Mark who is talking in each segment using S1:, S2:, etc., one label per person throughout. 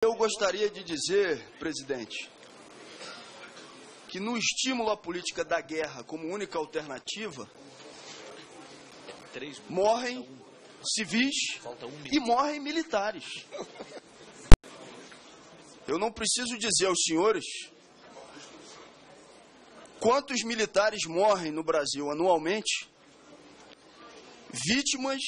S1: Eu gostaria de dizer, presidente, que no estímulo à política da guerra como única alternativa, morrem civis e morrem militares. Eu não preciso dizer aos senhores quantos militares morrem no Brasil anualmente, vítimas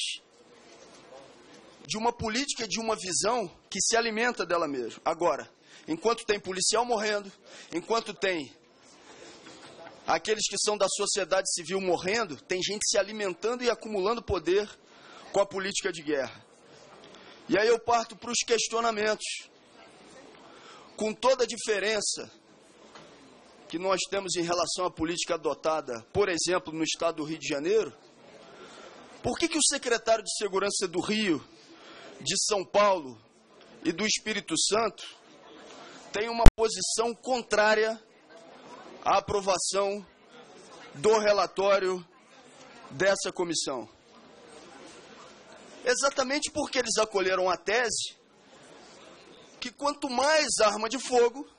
S1: de uma política, de uma visão que se alimenta dela mesma. Agora, enquanto tem policial morrendo, enquanto tem aqueles que são da sociedade civil morrendo, tem gente se alimentando e acumulando poder com a política de guerra. E aí eu parto para os questionamentos. Com toda a diferença que nós temos em relação à política adotada, por exemplo, no estado do Rio de Janeiro, por que o secretário de Segurança do Rio, de São Paulo e do Espírito Santo tem uma posição contrária à aprovação do relatório dessa comissão? Exatamente porque eles acolheram a tese que quanto mais arma de fogo,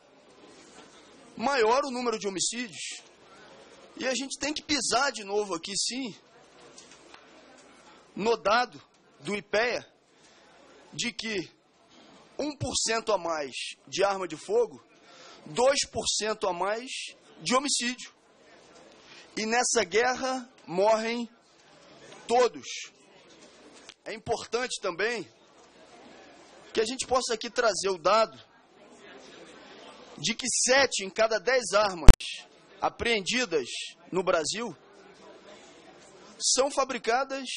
S1: maior o número de homicídios. E a gente tem que pisar de novo aqui, sim, no dado do IPEA, de que 1% a mais de arma de fogo, 2% a mais de homicídio. E nessa guerra morrem todos. É importante também que a gente possa aqui trazer o dado de que 7 em cada 10 armas apreendidas no Brasil são fabricadas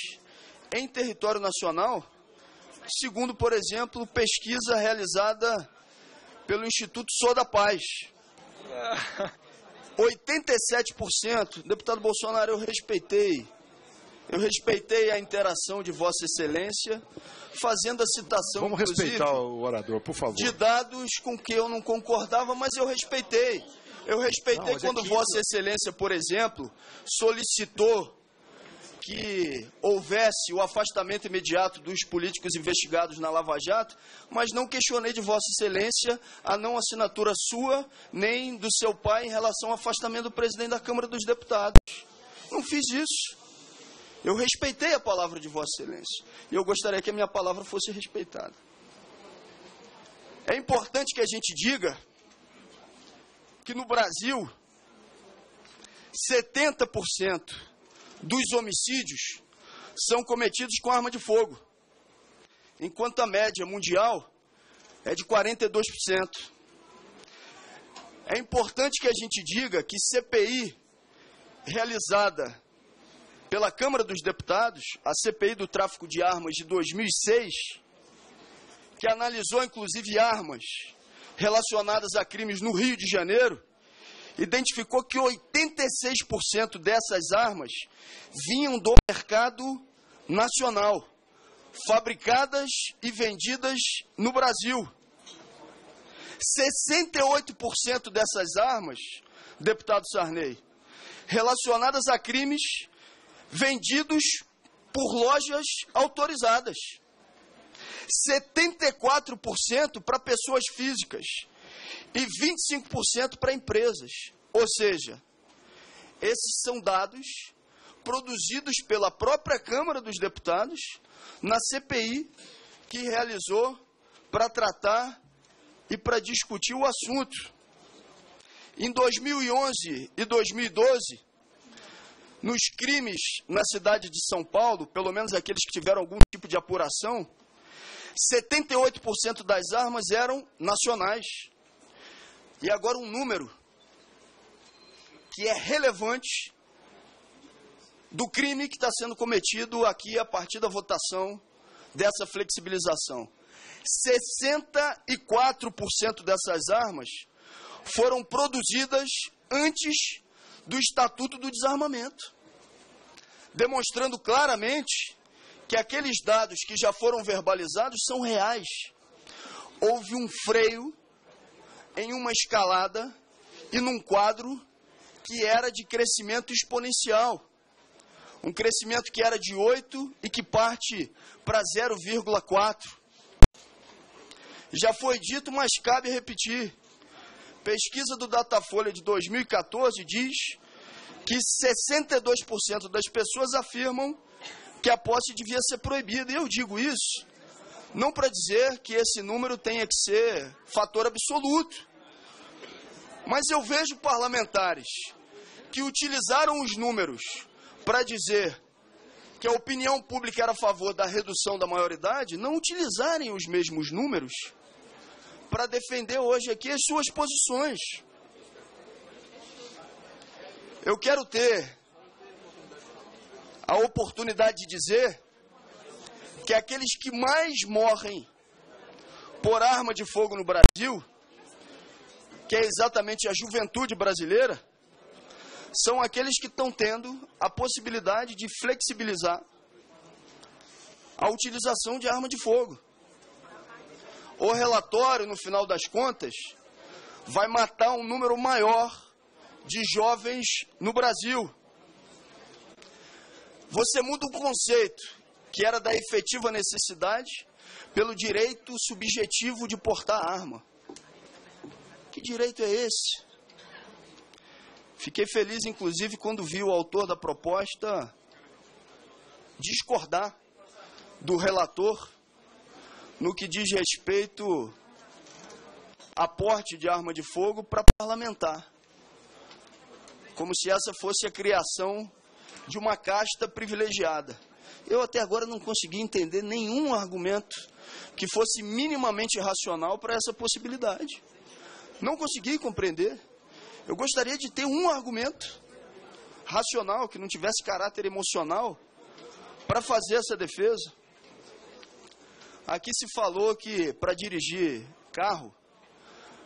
S1: em território nacional, segundo, por exemplo, pesquisa realizada pelo Instituto Sou da Paz. 87%, deputado Bolsonaro, eu respeitei a interação de Vossa Excelência, fazendo a citação,
S2: vamos respeitar o orador, por favor,
S1: de dados com que eu não concordava, mas eu respeitei. Eu respeitei não, quando Vossa Excelência, por exemplo, solicitou que houvesse o afastamento imediato dos políticos investigados na Lava Jato, mas não questionei de Vossa Excelência a não assinatura sua, nem do seu pai em relação ao afastamento do presidente da Câmara dos Deputados. Não fiz isso. Eu respeitei a palavra de Vossa Excelência. E eu gostaria que a minha palavra fosse respeitada. É importante que a gente diga que no Brasil, 70% dos homicídios são cometidos com arma de fogo, enquanto a média mundial é de 42%. É importante que a gente diga que CPI realizada pela Câmara dos Deputados, a CPI do tráfico de armas de 2006, que analisou inclusive armas relacionadas a crimes no Rio de Janeiro, identificou que 86% dessas armas vinham do mercado nacional, fabricadas e vendidas no Brasil. 68% dessas armas, deputado Sarney, relacionadas a crimes vendidos por lojas autorizadas. 74% para pessoas físicas e 25% para empresas. Ou seja, esses são dados produzidos pela própria Câmara dos Deputados na CPI que realizou para tratar e para discutir o assunto. Em 2011 e 2012, nos crimes na cidade de São Paulo, pelo menos aqueles que tiveram algum tipo de apuração, 78% das armas eram nacionais. E agora um número que é relevante do crime que está sendo cometido aqui a partir da votação dessa flexibilização. 64% dessas armas foram produzidas antes do Estatuto do Desarmamento, demonstrando claramente que aqueles dados que já foram verbalizados são reais. Houve um freio em uma escalada e num quadro que era de crescimento exponencial. Um crescimento que era de 8 e que parte para 0,4. Já foi dito, mas cabe repetir. Pesquisa do Datafolha de 2014 diz que 62% das pessoas afirmam que a posse devia ser proibida. E eu digo isso não para dizer que esse número tenha que ser fator absoluto, mas eu vejo parlamentares que utilizaram os números para dizer que a opinião pública era a favor da redução da maioridade, não utilizarem os mesmos números para defender hoje aqui as suas posições. Eu quero ter a oportunidade de dizer que aqueles que mais morrem por arma de fogo no Brasil, que é exatamente a juventude brasileira, são aqueles que estão tendo a possibilidade de flexibilizar a utilização de arma de fogo. O relatório, no final das contas, vai matar um número maior de jovens no Brasil. Você muda um conceito que era da efetiva necessidade pelo direito subjetivo de portar arma. Que direito é esse? Fiquei feliz, inclusive, quando vi o autor da proposta discordar do relator no que diz respeito a porte de arma de fogo para parlamentar. Como se essa fosse a criação de uma casta privilegiada. Eu até agora não consegui entender nenhum argumento que fosse minimamente racional para essa possibilidade. Não consegui compreender. Eu gostaria de ter um argumento racional, que não tivesse caráter emocional, para fazer essa defesa. Aqui se falou que para dirigir carro,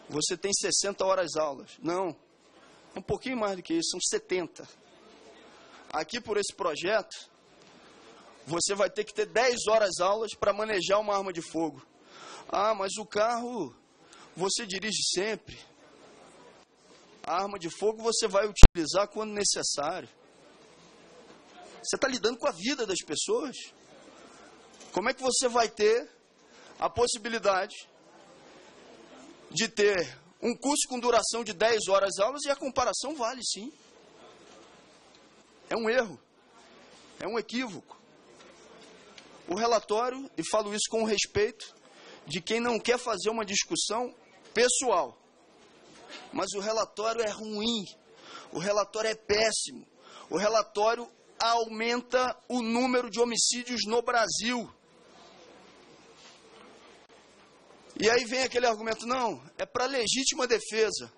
S1: você tem 60 horas aulas. Não, um pouquinho mais do que isso, são 70. Aqui por esse projeto, você vai ter que ter 10 horas aulas para manejar uma arma de fogo. Ah, mas o carro você dirige sempre. A arma de fogo você vai utilizar quando necessário. Você está lidando com a vida das pessoas. Como é que você vai ter a possibilidade de ter um curso com duração de 10 horas aulas e a comparação vale sim? É um erro, é um equívoco. O relatório, e falo isso com respeito de quem não quer fazer uma discussão pessoal, mas o relatório é ruim, o relatório é péssimo, o relatório aumenta o número de homicídios no Brasil. E aí vem aquele argumento, não, é para legítima defesa.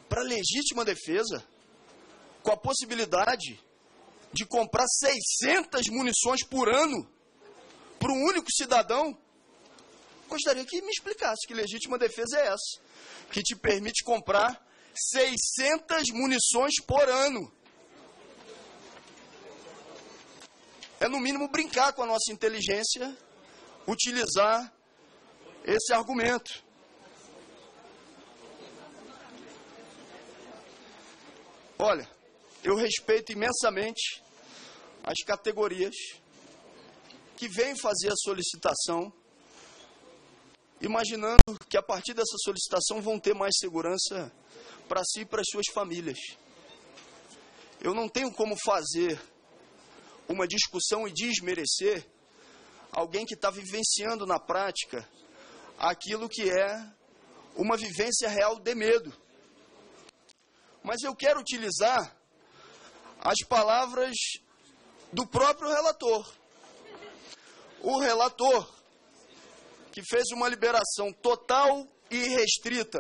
S1: Para legítima defesa, com a possibilidade de comprar 600 munições por ano para um único cidadão, gostaria que me explicasse que legítima defesa é essa, que te permite comprar 600 munições por ano. É no mínimo brincar com a nossa inteligência, utilizar esse argumento. Olha, eu respeito imensamente as categorias que vêm fazer a solicitação, imaginando que a partir dessa solicitação vão ter mais segurança para si e para as suas famílias. Eu não tenho como fazer uma discussão e desmerecer alguém que está vivenciando na prática aquilo que é uma vivência real de medo. Mas eu quero utilizar as palavras do próprio relator. O relator, que fez uma liberação total e restrita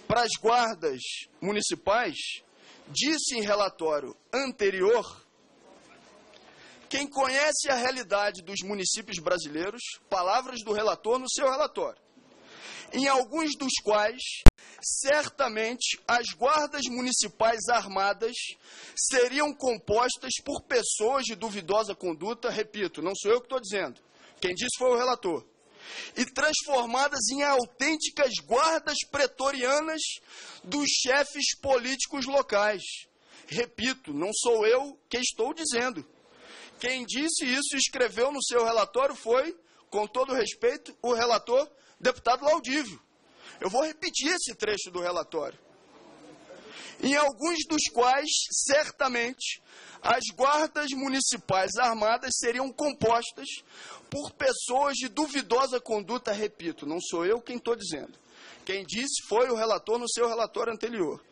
S1: para as guardas municipais, disse em relatório anterior: quem conhece a realidade dos municípios brasileiros, palavras do relator no seu relatório, em alguns dos quais, certamente, as guardas municipais armadas seriam compostas por pessoas de duvidosa conduta, repito, não sou eu que estou dizendo, quem disse foi o relator, e transformadas em autênticas guardas pretorianas dos chefes políticos locais. Repito, não sou eu que estou dizendo. Quem disse isso e escreveu no seu relatório foi com todo respeito, o relator, deputado Laudívio. Eu vou repetir esse trecho do relatório. Em alguns dos quais, certamente, as guardas municipais armadas seriam compostas por pessoas de duvidosa conduta, repito, não sou eu quem estou dizendo. Quem disse foi o relator no seu relatório anterior.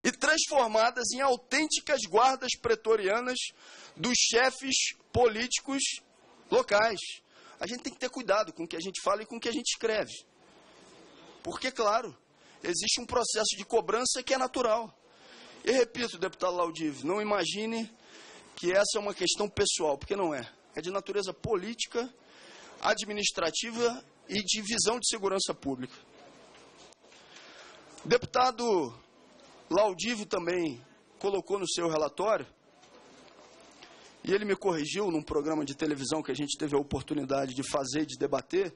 S1: E transformadas em autênticas guardas pretorianas dos chefes políticos locais. A gente tem que ter cuidado com o que a gente fala e com o que a gente escreve. Porque, claro, existe um processo de cobrança que é natural. E repito, deputado Laudívio, não imagine que essa é uma questão pessoal, porque não é. É de natureza política, administrativa e de visão de segurança pública. O deputado Laudívio também colocou no seu relatório, e ele me corrigiu num programa de televisão que a gente teve a oportunidade de fazer, de debater,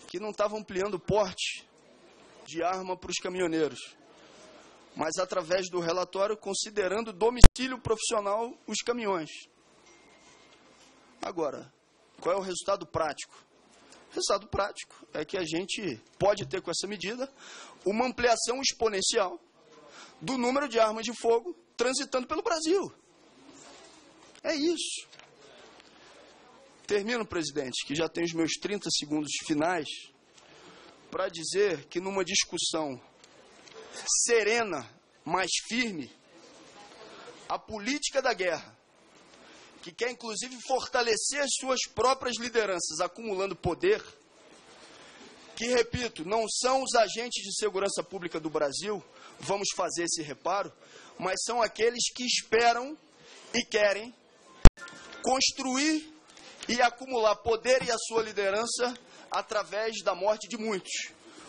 S1: que não estava ampliando o porte de arma para os caminhoneiros, mas através do relatório considerando domicílio profissional os caminhões. Agora, qual é o resultado prático? O resultado prático é que a gente pode ter com essa medida uma ampliação exponencial do número de armas de fogo transitando pelo Brasil. É isso. Termino, presidente, que já tenho os meus 30 segundos finais, para dizer que numa discussão serena, mas firme, a política da guerra, que quer inclusive fortalecer as suas próprias lideranças, acumulando poder, que, repito, não são os agentes de segurança pública do Brasil, vamos fazer esse reparo, mas são aqueles que esperam e querem construir e acumular poder e a sua liderança através da morte de muitos,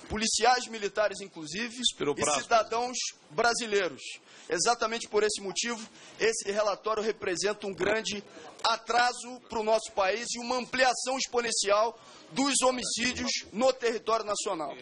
S1: policiais militares inclusive, e cidadãos brasileiros. Exatamente por esse motivo, esse relatório representa um grande atraso para o nosso país e uma ampliação exponencial dos homicídios no território nacional.